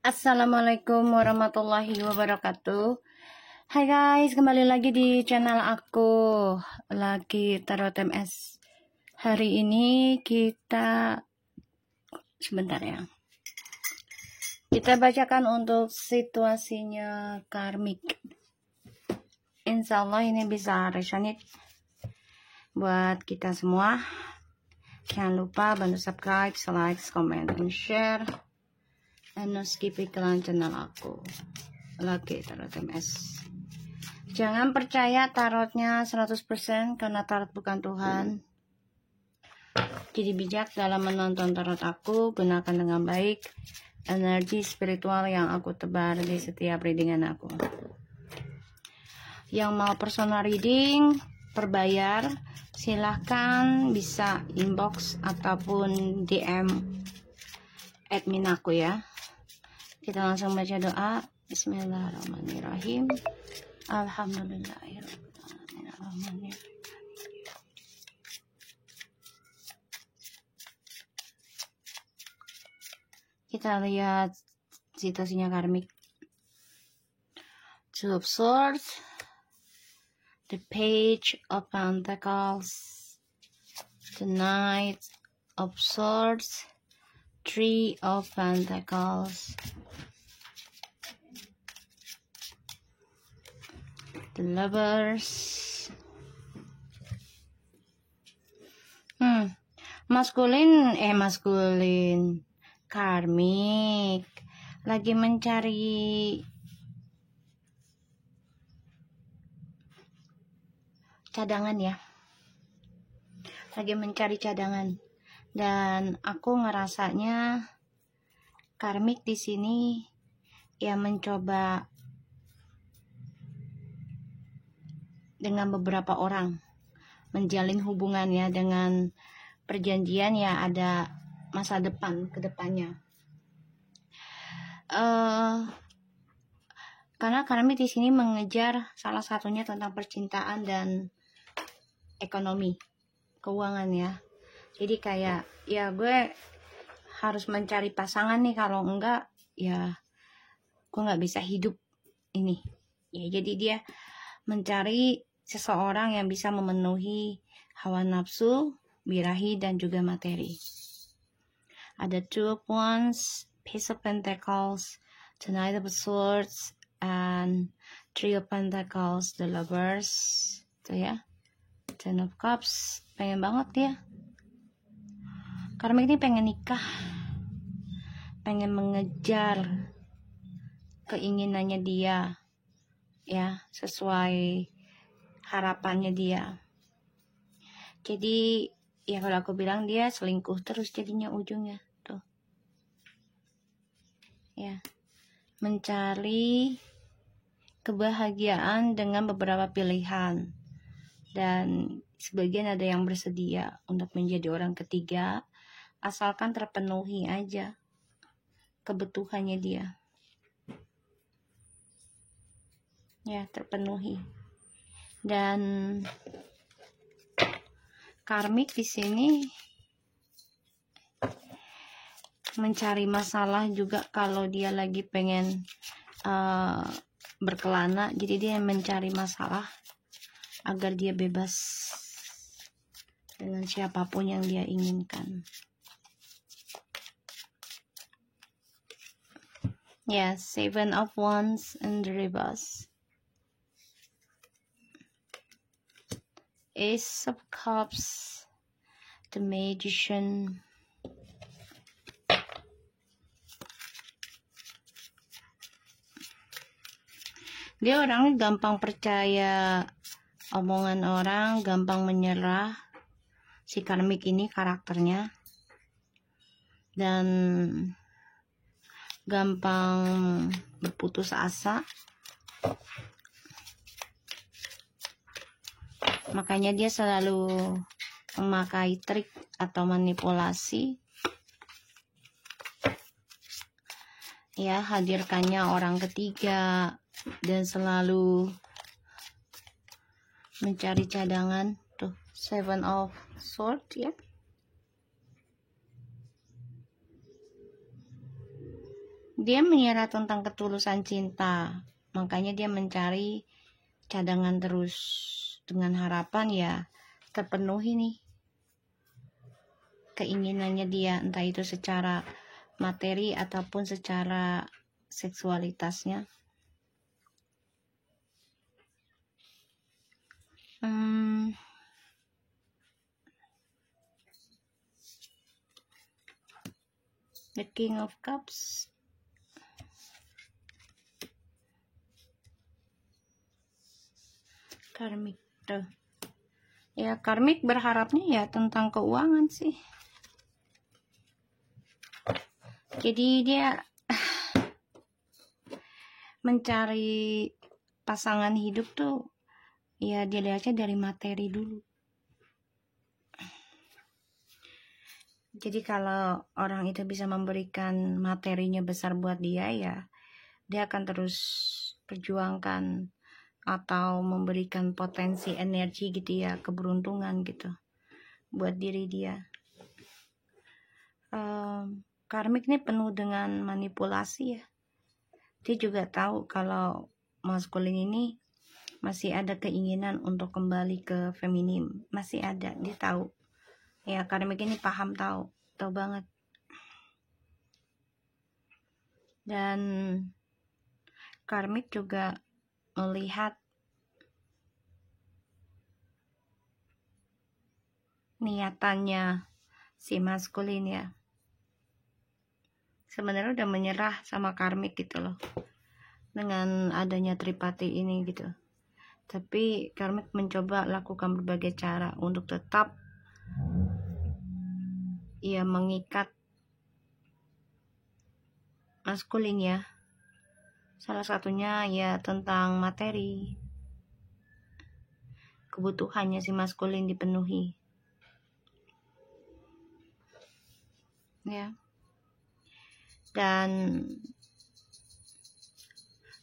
Assalamualaikum warahmatullahi wabarakatuh. Hai guys, kembali lagi di channel aku, lagi Tarot MS. Hari ini kita sebentar ya. Kita bacakan untuk situasinya karmik. Insya Allah ini bisa resonate buat kita semua. Jangan lupa bantu subscribe, like, comment, dan share. And no skip iklan channel aku, lagi Tarot MS. Jangan percaya tarotnya 100% karena tarot bukan Tuhan. Jadi bijak dalam menonton tarot aku, gunakan dengan baik energi spiritual yang aku tebar di setiap readingan aku. Yang mau personal reading berbayar, silahkan bisa inbox ataupun DM admin aku ya. Kita langsung baca doa. Bismillahirrahmanirrahim. Alhamdulillahirrahmanirrahim. Kita lihat situasinya karmik. Two of Swords, the Page of Pentacles, the Knight of Swords, Three of Pentacles, the Lovers. Maskulin karmik lagi mencari cadangan ya. Lagi mencari cadangan. Dan aku ngerasanya karmik di sini ya mencoba dengan beberapa orang menjalin hubungan ya, dengan perjanjian ya ada masa depan ke depannya. Karena karmik di sini mengejar salah satunya tentang percintaan dan ekonomi, keuangan ya. Jadi kayak ya gue harus mencari pasangan nih, kalau enggak ya gue nggak bisa hidup ini ya. Jadi dia mencari seseorang yang bisa memenuhi hawa nafsu, birahi, dan juga materi. Ada Two of Wands, Page of Pentacles, the Knight of Swords, and Three of Pentacles, the Lovers. Itu ya. Ten of Cups, pengen banget dia. Karena ini pengen nikah, pengen mengejar keinginannya dia ya, sesuai harapannya dia. Jadi ya kalau aku bilang dia selingkuh terus jadinya ujungnya tuh ya, mencari kebahagiaan dengan beberapa pilihan, dan sebagian ada yang bersedia untuk menjadi orang ketiga asalkan terpenuhi aja kebutuhannya dia ya, terpenuhi. Dan karmik di sini mencari masalah juga kalau dia lagi pengen berkelana. Jadi dia mencari masalah agar dia bebas dengan siapapun yang dia inginkan. Ya, Seven of Wands and the Reverse, Ace of Cups, the Magician, dia orangnya gampang percaya omongan orang, gampang menyerah. Si karmik ini karakternya, dan gampang berputus asa. Makanya dia selalu memakai trik atau manipulasi ya, hadirkannya orang ketiga, dan selalu mencari cadangan. Tuh, Seven of Swords ya. Dia mengira tentang ketulusan cinta, makanya dia mencari cadangan terus dengan harapan ya terpenuhi nih keinginannya dia, entah itu secara materi ataupun secara seksualitasnya. The King of Cups. Karmik tuh. Ya, karmik berharapnya ya tentang keuangan sih. Jadi dia mencari pasangan hidup tuh ya dilihatnya dari materi dulu. Jadi kalau orang itu bisa memberikan materinya besar buat dia, ya dia akan terus perjuangkan atau memberikan potensi energi gitu ya, keberuntungan gitu buat diri dia. Karmik ini penuh dengan manipulasi ya. Dia juga tahu kalau maskulin ini masih ada keinginan untuk kembali ke feminim, masih ada, dia tahu. Ya, karmik ini paham, tahu banget. Dan karmik juga melihat niatannya si maskulin ya. Sebenarnya udah menyerah sama karmik gitu loh, dengan adanya tripati ini gitu. Tapi karmik mencoba lakukan berbagai cara untuk tetap ya mengikat maskulin ya. Salah satunya ya tentang materi, kebutuhannya si maskulin dipenuhi ya. Dan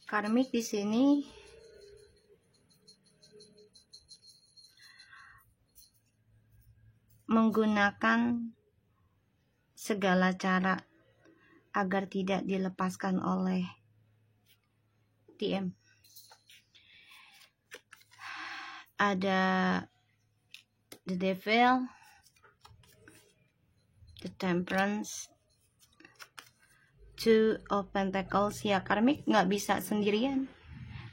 karmik di sini menggunakan segala cara agar tidak dilepaskan oleh TM. Ada the Devil, the Temperance, Two of Pentacles. Ya, karmik nggak bisa sendirian,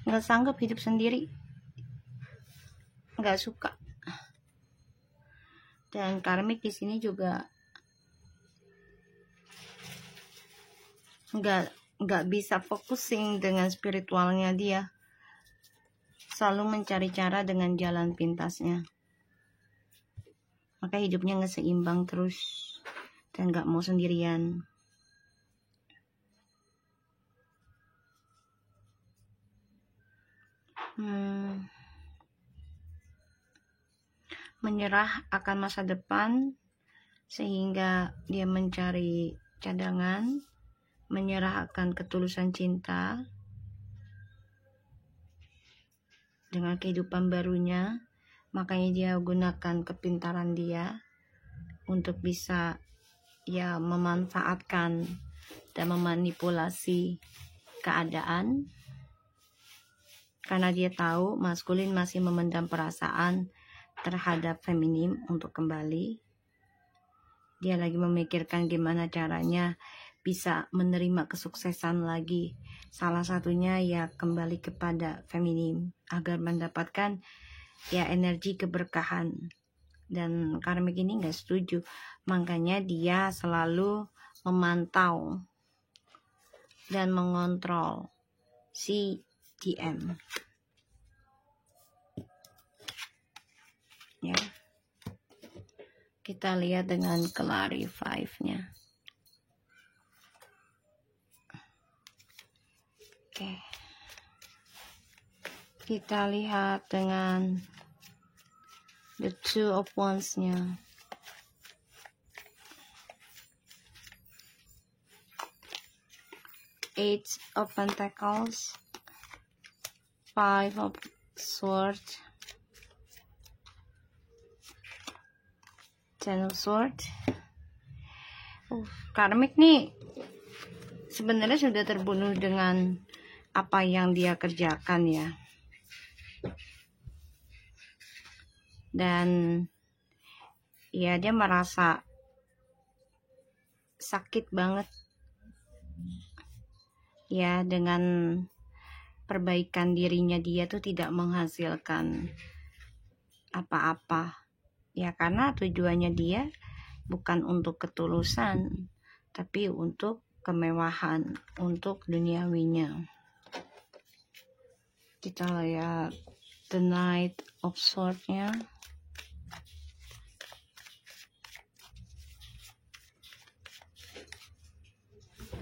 nggak sanggup hidup sendiri, nggak suka. Dan karmik di sini juga nggak bisa focusing dengan spiritualnya dia, selalu mencari cara dengan jalan pintasnya. Maka hidupnya nggak seimbang terus dan nggak mau sendirian. Menyerah akan masa depan sehingga dia mencari cadangan, menyerah akan ketulusan cinta dengan kehidupan barunya. Makanya dia gunakan kepintaran dia untuk bisa ya memanfaatkan dan memanipulasi keadaan, karena dia tahu maskulin masih memendam perasaan terhadap feminim untuk kembali. Dia lagi memikirkan gimana caranya bisa menerima kesuksesan lagi. Salah satunya ya kembali kepada feminim agar mendapatkan ya energi keberkahan. Dan karmik ini nggak setuju, makanya dia selalu memantau dan mengontrol si TM ya. Kita lihat dengan clarify nya. Oke. Kita lihat dengan the Two of Wands nya. Eight of Pentacles, Five of Swords, Ten of Swords. Karmik nih sebenarnya sudah terbunuh dengan apa yang dia kerjakan ya. Dan ya dia merasa sakit banget ya dengan perbaikan dirinya dia tuh tidak menghasilkan apa-apa ya, karena tujuannya dia bukan untuk ketulusan tapi untuk kemewahan, untuk duniawinya. Kita lihat The Knight of Swords-nya.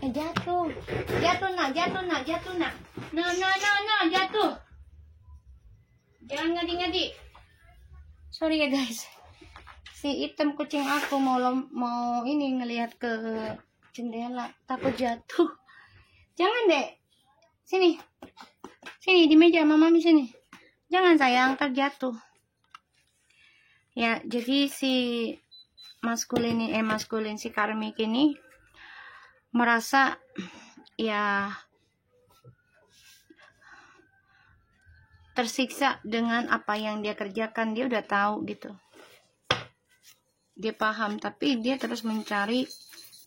Jatuh nak, nah, jatuh. Jangan ngadi-ngadi. Sorry ya guys, si hitam kucing aku mau ini ngelihat ke jendela, takut jatuh. Jangan deh, sini di meja mama di sini. Jangan sayang, terjatuh. Ya, jadi si maskulin si karmik ini merasa ya tersiksa dengan apa yang dia kerjakan. Dia udah tahu gitu, dia paham, tapi dia terus mencari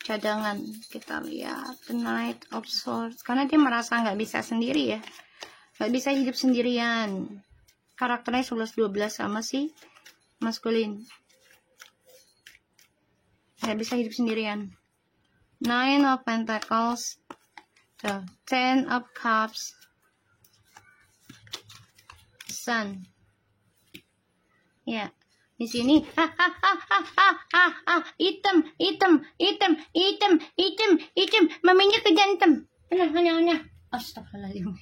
cadangan. Kita lihat The Knight of Swords, karena dia merasa nggak bisa sendiri ya, nggak bisa hidup sendirian. Karakternya 11-12 sama si maskulin, nggak bisa hidup sendirian. Nine of Pentacles, the Ten of Cups, Sun. Ya, di sini hitam, maminya kejantem. Hanya. Astagfirullahaladzim.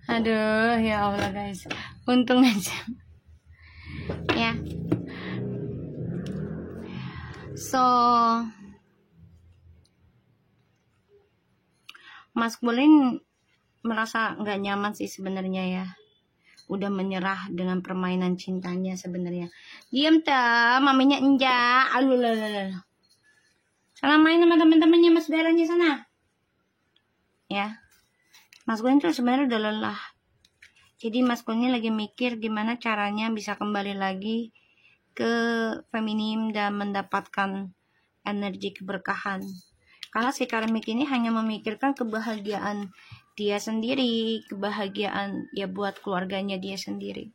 Aduh, ya Allah guys, untung aja. Ya. So, maskulin merasa nggak nyaman sih sebenarnya ya, udah menyerah dengan permainan cintanya sebenarnya. Diam ta, maminya enja. Alulala. Sana main sama teman-temannya, mas beranya sana. Ya, maskulin tuh sebenarnya udah lelah. Jadi maskulinnya lagi mikir gimana caranya bisa kembali lagi ke feminim dan mendapatkan energi keberkahan. Karena si karmik ini hanya memikirkan kebahagiaan dia sendiri, kebahagiaan ya buat keluarganya dia sendiri.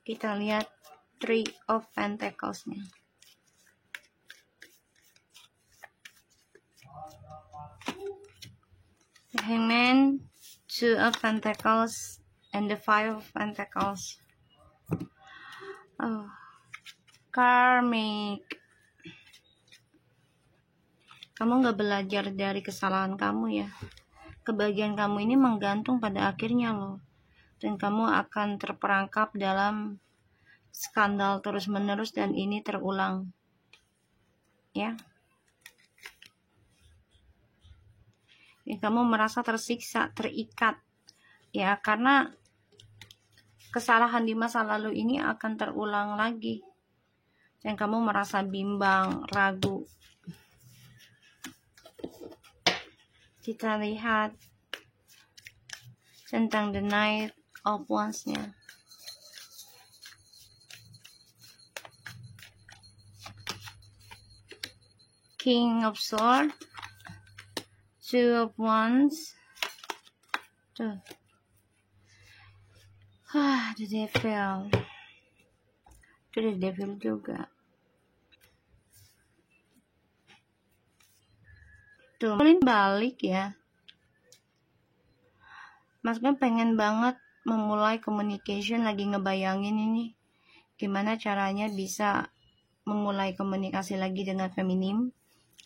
Kita lihat Three of Pentacles-nya. The Hangman, Two of Pentacles, and the Five of Pentacles. Oh, karmik. Kamu gak belajar dari kesalahan kamu ya. Kebahagiaan kamu ini menggantung pada akhirnya loh. Dan kamu akan terperangkap dalam skandal terus-menerus dan ini terulang. Ya. Kamu merasa tersiksa, terikat. Ya, karena kesalahan di masa lalu ini akan terulang lagi. Dan kamu merasa bimbang, ragu. Kita lihat tentang The Knight of Wands-nya. King of Swords, Two of Wands, tuh. The Devil. Itu The Devil juga. Tuh, paling balik ya. Mas kan pengen banget memulai communication, lagi ngebayangin ini gimana caranya bisa memulai komunikasi lagi dengan feminim,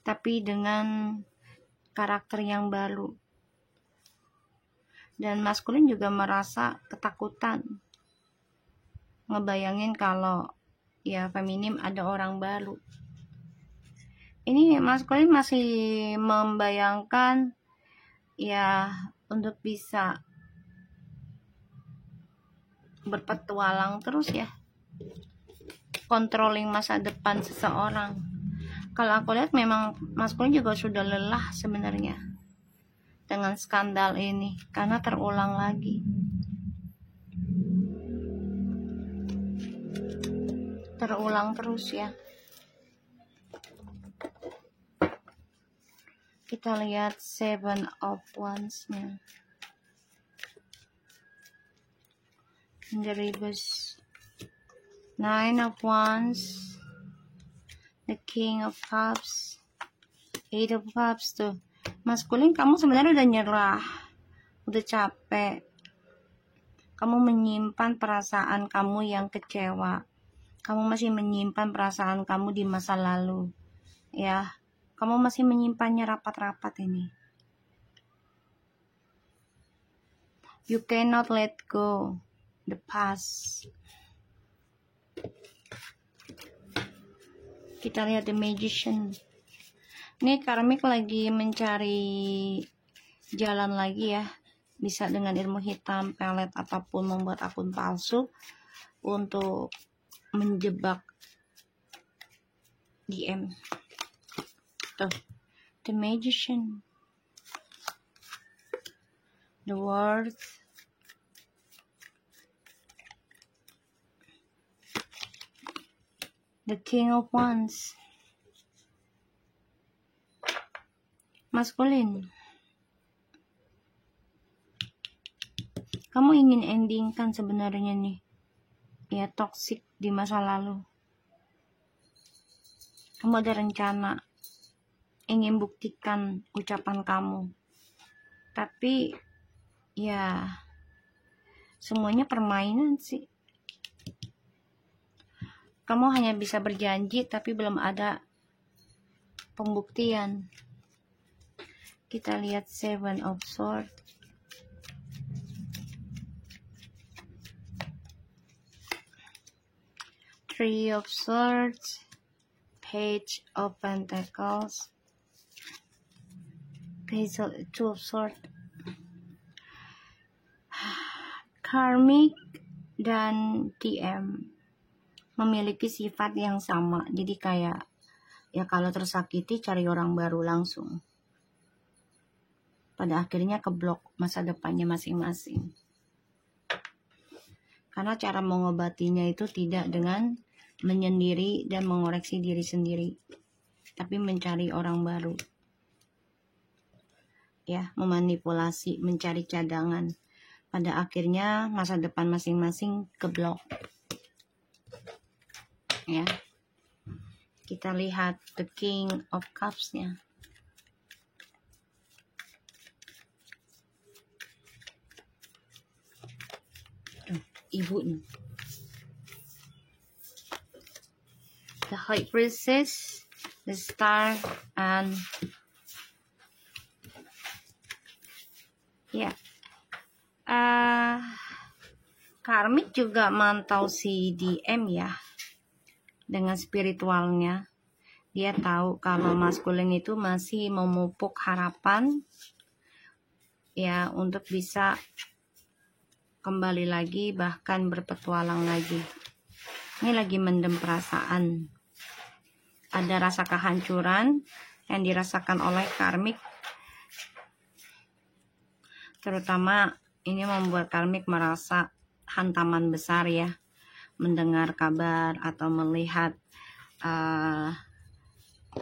tapi dengan karakter yang baru. Dan maskulin juga merasa ketakutan ngebayangin kalau ya feminim ada orang baru. Ini maskulin masih membayangkan ya untuk bisa berpetualang terus ya. controlling masa depan seseorang. Kalau aku lihat memang maskulin juga sudah lelah sebenarnya dengan skandal ini, karena terulang lagi. Terulang terus ya. Kita lihat 7 of Wands-nya. In the reverse, 9 of Wands, the King of Cups, 8 of Cups tuh. Maskulin, kamu sebenarnya udah nyerah, udah capek. Kamu menyimpan perasaan kamu yang kecewa. Kamu masih menyimpan perasaan kamu di masa lalu. Ya, kamu masih menyimpannya rapat-rapat ini. You cannot let go the past. Kita lihat the Magician. Ini karmik lagi mencari jalan lagi ya. Bisa dengan ilmu hitam, pelet, ataupun membuat akun palsu untuk menjebak DM. Tuh, the Magician, the World, the King of Wands. Maskulin, kamu ingin endingkan sebenarnya nih ya toxic di masa lalu. Kamu ada rencana ingin buktikan ucapan kamu, tapi ya semuanya permainan sih. Kamu hanya bisa berjanji tapi belum ada pembuktian. Kita lihat 7 of Swords, 3 of Swords, Page of Pentacles, Page of 2 of Swords. Karmik dan DM memiliki sifat yang sama. Jadi kayak ya kalau tersakiti cari orang baru langsung. Pada akhirnya keblok masa depannya masing-masing. Karena cara mengobatinya itu tidak dengan menyendiri dan mengoreksi diri sendiri, tapi mencari orang baru. Ya, memanipulasi, mencari cadangan. Pada akhirnya masa depan masing-masing keblok. Ya. Kita lihat the King of Cups-nya. Ibu nih. The High Priestess, the Star, and ya. Karmik juga mantau si DM ya. Dengan spiritualnya. Dia tahu kalau maskulin itu masih memupuk harapan ya untuk bisa kembali lagi, bahkan berpetualang lagi. Ini lagi mendem perasaan. Ada rasa kehancuran yang dirasakan oleh karmik. Terutama ini membuat karmik merasa hantaman besar ya. Mendengar kabar atau melihat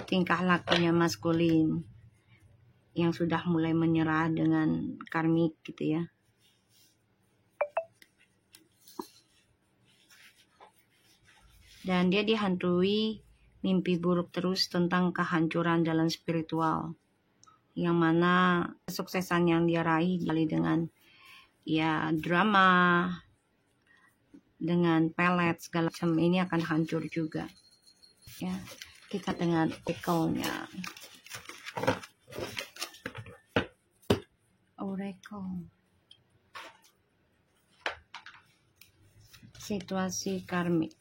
tingkah lakunya maskulin yang sudah mulai menyerah dengan karmik gitu ya. Dan dia dihantui mimpi buruk terus tentang kehancuran dalam spiritual. Yang mana kesuksesan yang dia raih dengan ya drama, dengan pelet segala macam ini akan hancur juga. Ya, kita dengan oracle-nya. Oracle. Situasi karmik.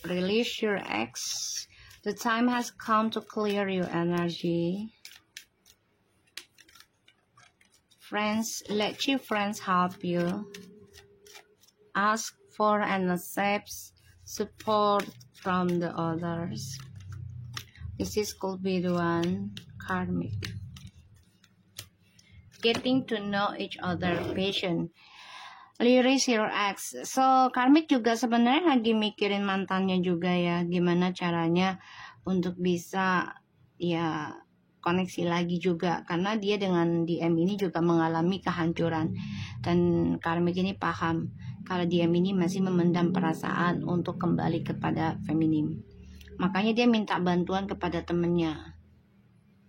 Release your ex. The time has come to clear your energy. Friends, let your friends help you. Ask for and accept support from the others. This is could be the one karmic. Getting to know each other, patient. Lyris Hero X. So karmic juga sebenarnya lagi mikirin mantannya juga ya, gimana caranya untuk bisa ya koneksi lagi juga, karena dia dengan DM ini juga mengalami kehancuran, dan karmic ini paham kalau DM ini masih memendam perasaan untuk kembali kepada feminim. Makanya dia minta bantuan kepada temennya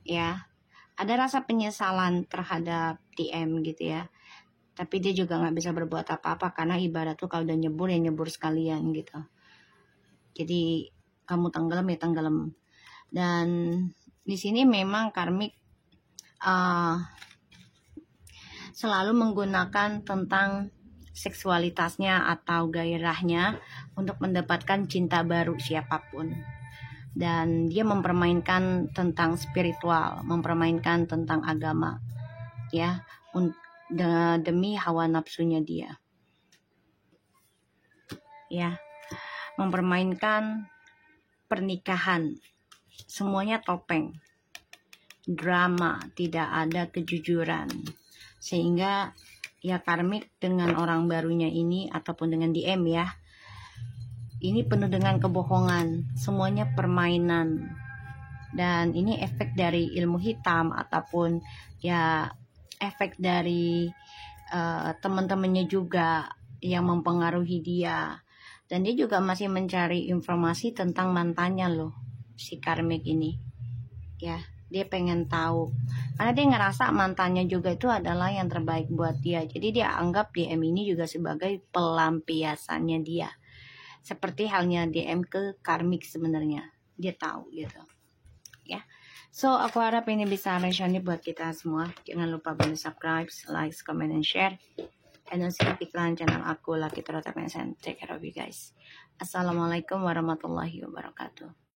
ya. Ada rasa penyesalan terhadap DM gitu ya, tapi dia juga nggak bisa berbuat apa-apa, karena ibarat tuh kalau udah nyebur ya nyebur sekalian gitu. Jadi kamu tenggelam ya tenggelam. Dan di sini memang karmik selalu menggunakan tentang seksualitasnya atau gairahnya untuk mendapatkan cinta baru siapapun. Dan dia mempermainkan tentang spiritual, mempermainkan tentang agama ya, demi hawa nafsunya dia ya, mempermainkan pernikahan, semuanya topeng, drama, tidak ada kejujuran, sehingga ya karmik dengan orang barunya ini ataupun dengan DM ya, ini penuh dengan kebohongan, semuanya permainan. Dan ini efek dari ilmu hitam ataupun ya efek dari teman-temannya juga yang mempengaruhi dia. Dan dia juga masih mencari informasi tentang mantannya loh, si karmik ini ya. Dia pengen tahu, karena dia ngerasa mantannya juga itu adalah yang terbaik buat dia. Jadi dia anggap DM ini juga sebagai pelampiasannya dia, seperti halnya DM ke karmik sebenarnya. Dia tahu gitu ya. So aku harap ini bisa resonate buat kita semua. Jangan lupa bantu subscribe, like, comment, and share. And also iklan channel aku Lucky Tarot TMS. Take care of you guys. Assalamualaikum warahmatullahi wabarakatuh.